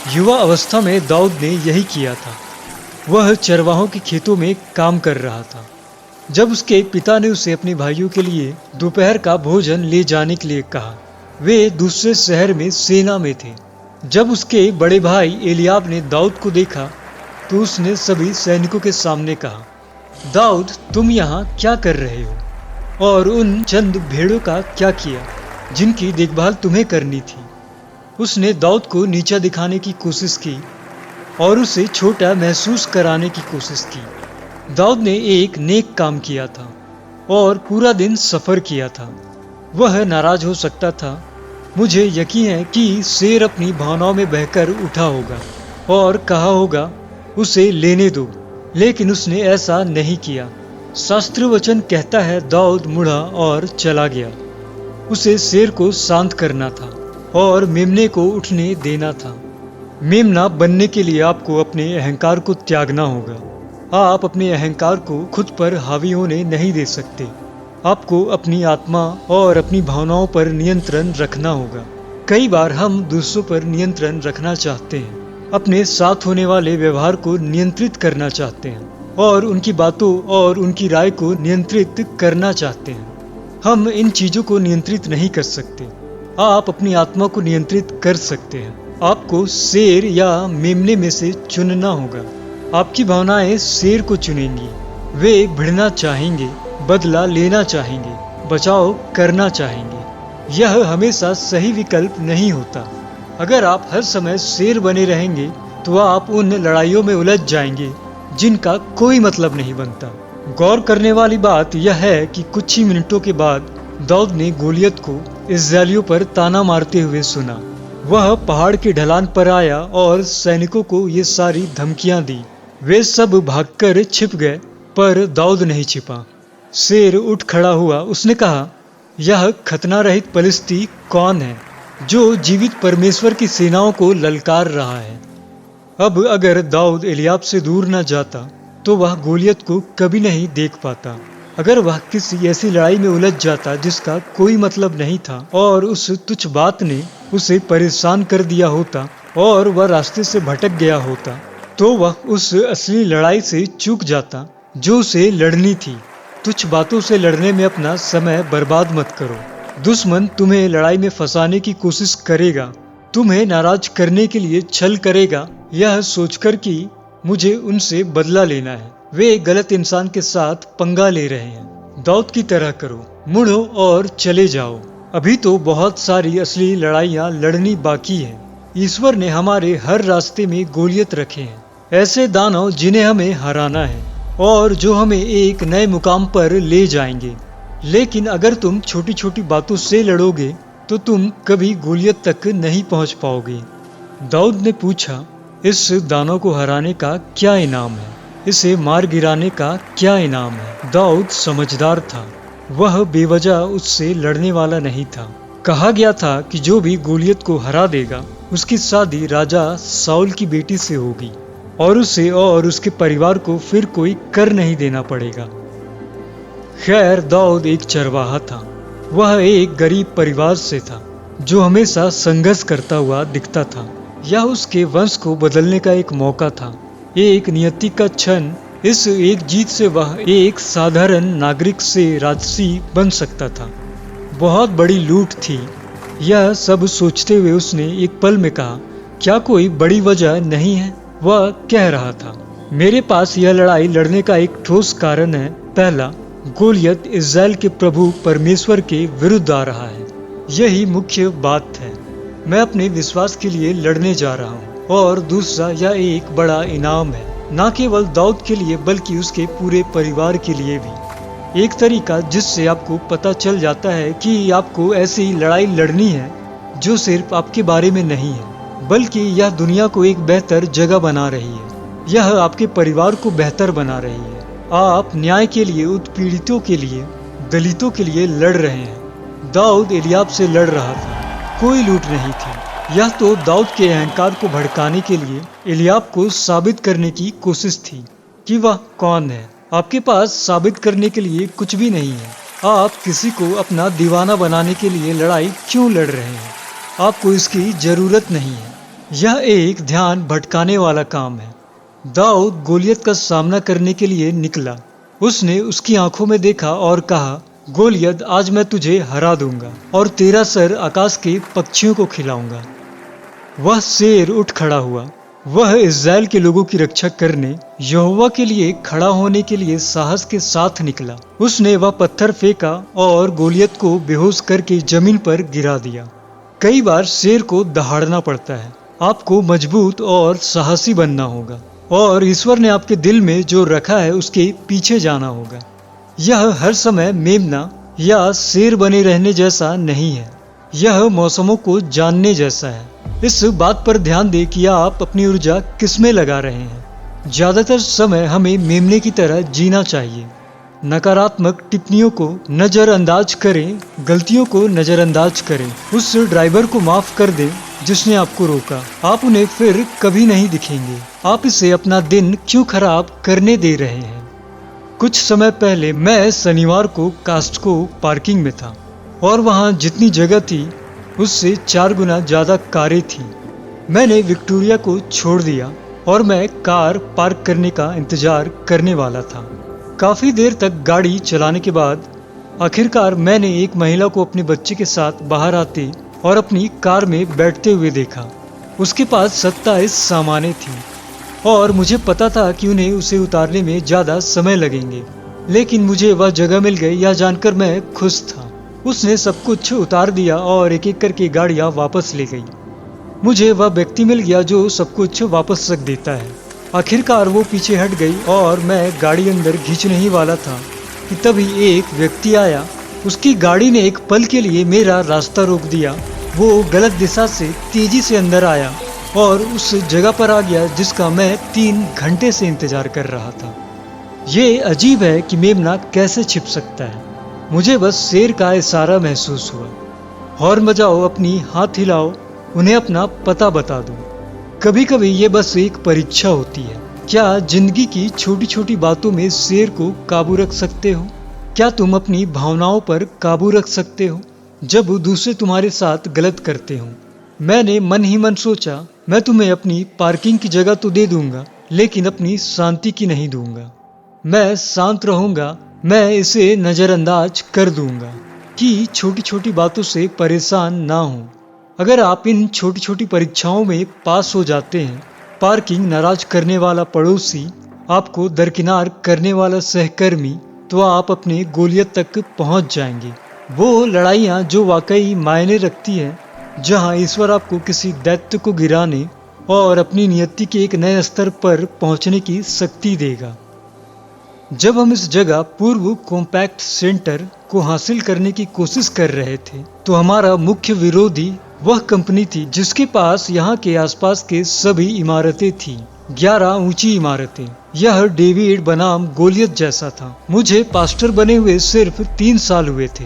युवा अवस्था में दाऊद ने यही किया था। वह चरवाहों के खेतों में काम कर रहा था जब उसके पिता ने उसे अपने भाइयों के लिए दोपहर का भोजन ले जाने के लिए कहा। वे दूसरे शहर में सेना में थे। जब उसके बड़े भाई एलियाब ने दाऊद को देखा तो उसने सभी सैनिकों के सामने कहा, दाऊद, तुम यहाँ क्या कर रहे हो और उन चंद भेड़ों का क्या किया जिनकी देखभाल तुम्हें करनी थी। उसने दाऊद को नीचा दिखाने की कोशिश की और उसे छोटा महसूस कराने की कोशिश की। दाऊद ने एक नेक काम किया था और पूरा दिन सफ़र किया था। वह नाराज हो सकता था। मुझे यकीन है कि शेर अपनी भावनाओं में बहकर उठा होगा और कहा होगा, उसे लेने दो, लेकिन उसने ऐसा नहीं किया। शास्त्र वचन कहता है, दाऊद मुड़ा और चला गया। उसे शेर को शांत करना था और मेमने को उठने देना था। मेमना बनने के लिए आपको अपने अहंकार को त्यागना होगा। आप अपने अहंकार को खुद पर हावी होने नहीं दे सकते। आपको अपनी आत्मा और अपनी भावनाओं पर नियंत्रण रखना होगा। कई बार हम दूसरों पर नियंत्रण रखना चाहते हैं, अपने साथ होने वाले व्यवहार को नियंत्रित करना चाहते हैं और उनकी बातों और उनकी राय को नियंत्रित करना चाहते हैं। हम इन चीजों को नियंत्रित नहीं कर सकते। आप अपनी आत्मा को नियंत्रित कर सकते हैं। आपको शेर या मेमने में से चुनना होगा। आपकी भावनाएं शेर को चुनेंगी। वे भिड़ना चाहेंगे, बदला लेना चाहेंगे, बचाव करना चाहेंगे। यह हमेशा सही विकल्प नहीं होता। अगर आप हर समय शेर बने रहेंगे तो आप उन लड़ाइयों में उलझ जाएंगे जिनका कोई मतलब नहीं बनता। गौर करने वाली बात यह है कि कुछ ही मिनटों के बाद दाऊद ने गोलियत को इस्राएलियों पर ताना मारते हुए सुना। वह पहाड़ की ढलान पर आया और सैनिकों को ये सारी धमकियां दी। वे सब भागकर छिप गए, पर दाऊद नहीं छिपा। शेर उठ खड़ा हुआ। उसने कहा, यह खतना रहित पलिश्ती कौन है जो जीवित परमेश्वर की सेनाओं को ललकार रहा है। अब अगर दाऊद एलियाब से दूर न जाता तो वह गोलियत को कभी नहीं देख पाता। अगर वह किसी ऐसी लड़ाई में उलझ जाता जिसका कोई मतलब नहीं था और उस तुच्छ बात ने उसे परेशान कर दिया होता और वह रास्ते से भटक गया होता, तो वह उस असली लड़ाई से चूक जाता जो उसे लड़नी थी। तुच्छ बातों से लड़ने में अपना समय बर्बाद मत करो। दुश्मन तुम्हें लड़ाई में फंसाने की कोशिश करेगा, तुम्हें नाराज करने के लिए छल करेगा, यह सोचकर कि मुझे उनसे बदला लेना है। वे गलत इंसान के साथ पंगा ले रहे हैं। दाऊद की तरह करो, मुड़ो और चले जाओ। अभी तो बहुत सारी असली लड़ाइयाँ लड़नी बाकी है। ईश्वर ने हमारे हर रास्ते में गोलियत रखे हैं, ऐसे दानव जिन्हें हमें हराना है और जो हमें एक नए मुकाम पर ले जाएंगे। लेकिन अगर तुम छोटी छोटी बातों से लड़ोगे तो तुम कभी गोलियत तक नहीं पहुंच पाओगे। दाऊद ने पूछा, इस दानव को हराने का क्या इनाम है? इसे मार गिराने का क्या इनाम है? दाऊद समझदार था। वह बेवजह उससे लड़ने वाला नहीं था। कहा गया था कि जो भी गोलियत को हरा देगा उसकी शादी राजा साउल की बेटी से होगी और उसे और उसके परिवार को फिर कोई कर नहीं देना पड़ेगा। खैर, दाऊद एक चरवाहा था। वह एक गरीब परिवार से था जो हमेशा संघर्ष करता हुआ दिखता था। यह उसके वंश को बदलने का एक मौका था, एक नियति का क्षण। इस एक जीत से वह एक साधारण नागरिक से राजसी बन सकता था। बहुत बड़ी लूट थी। यह सब सोचते हुए उसने एक पल में कहा, क्या कोई बड़ी वजह नहीं है? वह कह रहा था, मेरे पास यह लड़ाई लड़ने का एक ठोस कारण है। पहला, गोलियत इज़राइल के प्रभु परमेश्वर के विरुद्ध आ रहा है। यही मुख्य बात है। मैं अपने विश्वास के लिए लड़ने जा रहा हूँ। और दूसरा, यह एक बड़ा इनाम है, न केवल दाऊद के लिए बल्कि उसके पूरे परिवार के लिए भी। एक तरीका जिससे आपको पता चल जाता है कि आपको ऐसी लड़ाई लड़नी है जो सिर्फ आपके बारे में नहीं है, बल्कि यह दुनिया को एक बेहतर जगह बना रही है। यह आपके परिवार को बेहतर बना रही है। आप न्याय के लिए, उत्पीड़ितों के लिए, दलितों के लिए लड़ रहे हैं। दाऊद एलियाब से लड़ रहा था, कोई लूट नहीं थी। यह तो दाऊद के अहंकार को भड़काने के लिए एलियाब को साबित करने की कोशिश थी कि वह कौन है। आपके पास साबित करने के लिए कुछ भी नहीं है। आप किसी को अपना दीवाना बनाने के लिए लड़ाई क्यों लड़ रहे हैं? आपको इसकी जरूरत नहीं है। यह एक ध्यान भटकाने वाला काम है। दाऊद गोलियत का सामना करने के लिए निकला। उसने उसकी आंखों में देखा और कहा, गोलियत, आज मैं तुझे हरा दूंगा और तेरा सर आकाश के पक्षियों को खिलाऊंगा। वह शेर उठ खड़ा हुआ। वह इस्राएल के लोगों की रक्षा करने, यहोवा के लिए खड़ा होने के लिए साहस के साथ निकला। उसने वह पत्थर फेंका और गोलियत को बेहोश करके जमीन पर गिरा दिया। कई बार शेर को दहाड़ना पड़ता है। आपको मजबूत और साहसी बनना होगा और ईश्वर ने आपके दिल में जो रखा है उसके पीछे जाना होगा। यह हर समय मेमना या शेर बने रहने जैसा नहीं है। यह मौसमों को जानने जैसा है। इस बात पर ध्यान दें कि आप अपनी ऊर्जा किसमें लगा रहे हैं। ज्यादातर समय हमें मेमने की तरह जीना चाहिए। नकारात्मक टिप्पणियों को नजरअंदाज करें, गलतियों को नजरअंदाज करें। उस ड्राइवर को माफ कर दें जिसने आपको रोका। आप उन्हें फिर कभी नहीं दिखेंगे। आप इसे अपना दिन क्यों खराब करने दे रहे हैं? कुछ समय पहले मैं शनिवार को कास्टको पार्किंग में था और वहां जितनी जगह थी उससे 4 गुना ज्यादा कारें थी। मैंने विक्टोरिया को छोड़ दिया और मैं कार पार्क करने का इंतजार करने वाला था। काफी देर तक गाड़ी चलाने के बाद आखिरकार मैंने एक महिला को अपने बच्चे के साथ बाहर आते और अपनी कार में बैठते हुए देखा। उसके पास 27 सामानें थीं और मुझे पता था कि उन्हें उसे उतारने में ज्यादा समय लगेंगे, लेकिन मुझे वह जगह मिल गई यह जानकर मैं खुश था। उसने सब कुछ उतार दिया और एक एक करके गाड़ियां वापस ले गई। मुझे वह व्यक्ति मिल गया जो सब कुछ वापस रख देता है। आखिरकार वो पीछे हट गई और मैं गाड़ी अंदर खींचने ही वाला था कि तभी एक व्यक्ति आया। उसकी गाड़ी ने एक पल के लिए मेरा रास्ता रोक दिया। वो गलत दिशा से तेजी से अंदर आया और उस जगह पर आ गया जिसका मैं 3 घंटे से इंतजार कर रहा था। ये अजीब है कि मेमना कैसे छिप सकता है। मुझे बस शेर का इशारा महसूस हुआ। हॉर्न बजाओ, अपनी हाथ हिलाओ, उन्हें अपना पता बता दो। कभी कभी ये बस एक परीक्षा होती है। क्या जिंदगी की छोटी छोटी बातों में शेर को काबू रख सकते हो? क्या तुम अपनी भावनाओं पर काबू रख सकते हो जब दूसरे तुम्हारे साथ गलत करते हो? मैंने मन ही मन सोचा, मैं तुम्हें अपनी पार्किंग की जगह तो दे दूंगा, लेकिन अपनी शांति की नहीं दूंगा। मैं शांत रहूंगा, मैं इसे नजरअंदाज कर दूंगा कि छोटी छोटी बातों से परेशान ना हो। अगर आप इन छोटी छोटी परीक्षाओं में पास हो जाते हैं, पार्किंग नाराज करने वाला पड़ोसी, आपको दरकिनार करने वाला सहकर्मी, तो आप अपने गोलियत तक पहुंच जाएंगे। वो लड़ाइयाँ जो वाकई मायने रखती हैं, जहां ईश्वर आपको किसी दैत्य को गिराने और अपनी नियति के एक नए स्तर पर पहुंचने की शक्ति देगा। जब हम इस जगह पूर्व कॉम्पैक्ट सेंटर को हासिल करने की कोशिश कर रहे थे, तो हमारा मुख्य विरोधी वह कंपनी थी जिसके पास यहाँ के आसपास के सभी इमारतें थी। 11 ऊंची इमारतें। यह डेविड बनाम गोलियत जैसा था। मुझे पास्टर बने हुए सिर्फ 3 साल हुए थे।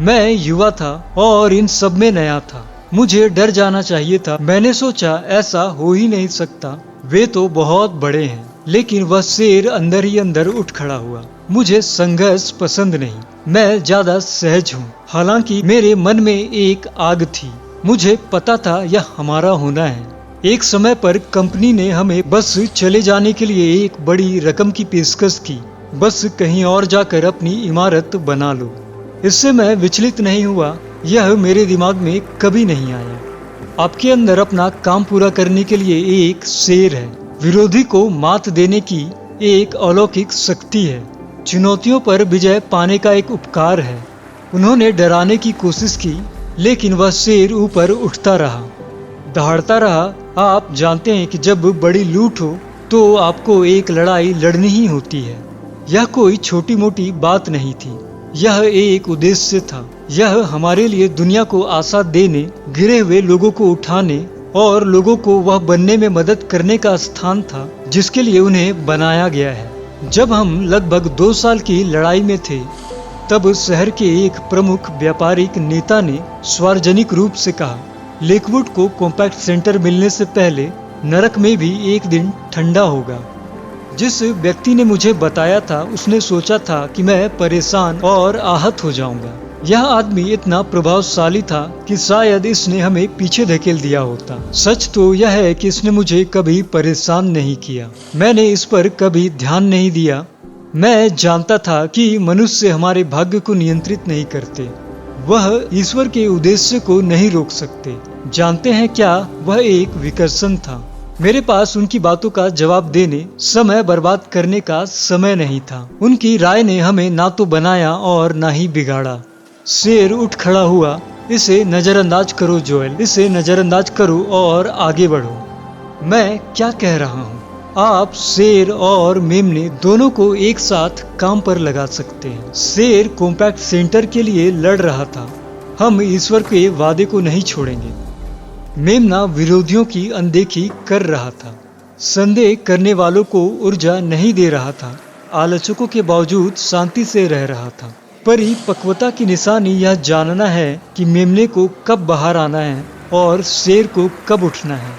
मैं युवा था और इन सब में नया था। मुझे डर जाना चाहिए था। मैंने सोचा ऐसा हो ही नहीं सकता, वे तो बहुत बड़े हैं। लेकिन वह शेर अंदर ही अंदर उठ खड़ा हुआ। मुझे संघर्ष पसंद नहीं, मैं ज्यादा सहज हूँ। हालांकि मेरे मन में एक आग थी। मुझे पता था यह हमारा होना है। एक समय पर कंपनी ने हमें बस चले जाने के लिए एक बड़ी रकम की पेशकश की। बस कहीं और जाकर अपनी इमारत बना लो। इससे मैं विचलित नहीं हुआ। यह मेरे दिमाग में कभी नहीं आया। आपके अंदर अपना काम पूरा करने के लिए एक शेर है। विरोधी को मात देने की एक अलौकिक शक्ति है। चुनौतियों पर विजय पाने का एक उपकार है। उन्होंने डराने की कोशिश की, लेकिन वह शेर ऊपर उठता रहा, दहाड़ता रहा। आप जानते हैं कि जब बड़ी लूट हो तो आपको एक लड़ाई लड़नी ही होती है। यह कोई छोटी मोटी बात नहीं थी, यह एक उद्देश्य था। यह हमारे लिए दुनिया को आशा देने, गिरे हुए लोगों को उठाने और लोगों को वह बनने में मदद करने का स्थान था जिसके लिए उन्हें बनाया गया है। जब हम लगभग 2 साल की लड़ाई में थे, तब शहर के एक प्रमुख व्यापारिक नेता ने सार्वजनिक रूप से कहा, लेकवुड को कॉम्पैक्ट सेंटर मिलने से पहले नरक में भी एक दिन ठंडा होगा। जिस व्यक्ति ने मुझे बताया था, उसने सोचा था कि मैं परेशान और आहत हो जाऊंगा। यह आदमी इतना प्रभावशाली था कि शायद इसने हमें पीछे धकेल दिया होता। सच तो यह है कि इसने मुझे कभी परेशान नहीं किया। मैंने इस पर कभी ध्यान नहीं दिया। मैं जानता था कि मनुष्य हमारे भाग्य को नियंत्रित नहीं करते, वह ईश्वर के उद्देश्य को नहीं रोक सकते। जानते हैं क्या, वह एक विकर्षण था। मेरे पास उनकी बातों का जवाब देने, समय बर्बाद करने का समय नहीं था। उनकी राय ने हमें ना तो बनाया और ना ही बिगाड़ा। शेर उठ खड़ा हुआ। इसे नजरअंदाज करो जोएल, इसे नजरअंदाज करो और आगे बढ़ो। मैं क्या कह रहा हूँ? आप शेर और मेमने दोनों को एक साथ काम पर लगा सकते हैं। शेर कॉम्पैक्ट सेंटर के लिए लड़ रहा था। हम ईश्वर के वादे को नहीं छोड़ेंगे। मेमना विरोधियों की अनदेखी कर रहा था, संदेह करने वालों को ऊर्जा नहीं दे रहा था, आलोचकों के बावजूद शांति से रह रहा था। परिपक्वता की निशानी यह जानना है कि मेमने को कब बाहर आना है और शेर को कब उठना है।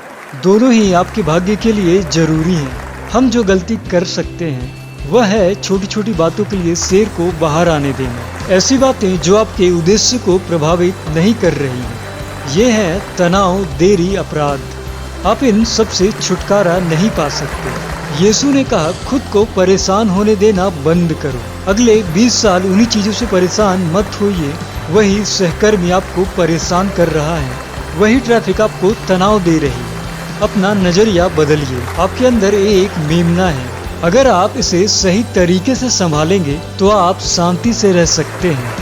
दोनों ही आपके भाग्य के लिए जरूरी हैं। हम जो गलती कर सकते हैं वह है छोटी छोटी बातों के लिए शेर को बाहर आने देना। ऐसी बातें जो आपके उद्देश्य को प्रभावित नहीं कर रही हैं। ये है तनाव, देरी, अपराध। आप इन सब से छुटकारा नहीं पा सकते। यीशु ने कहा, खुद को परेशान होने देना बंद करो। अगले 20 साल उन्हीं चीजों से परेशान मत होइए। वही सहकर्मी आपको परेशान कर रहा है, वही ट्रैफिक आपको तनाव दे रही है। अपना नजरिया बदलिए। आपके अंदर एक मेमना है। अगर आप इसे सही तरीके से संभालेंगे तो आप शांति से रह सकते हैं।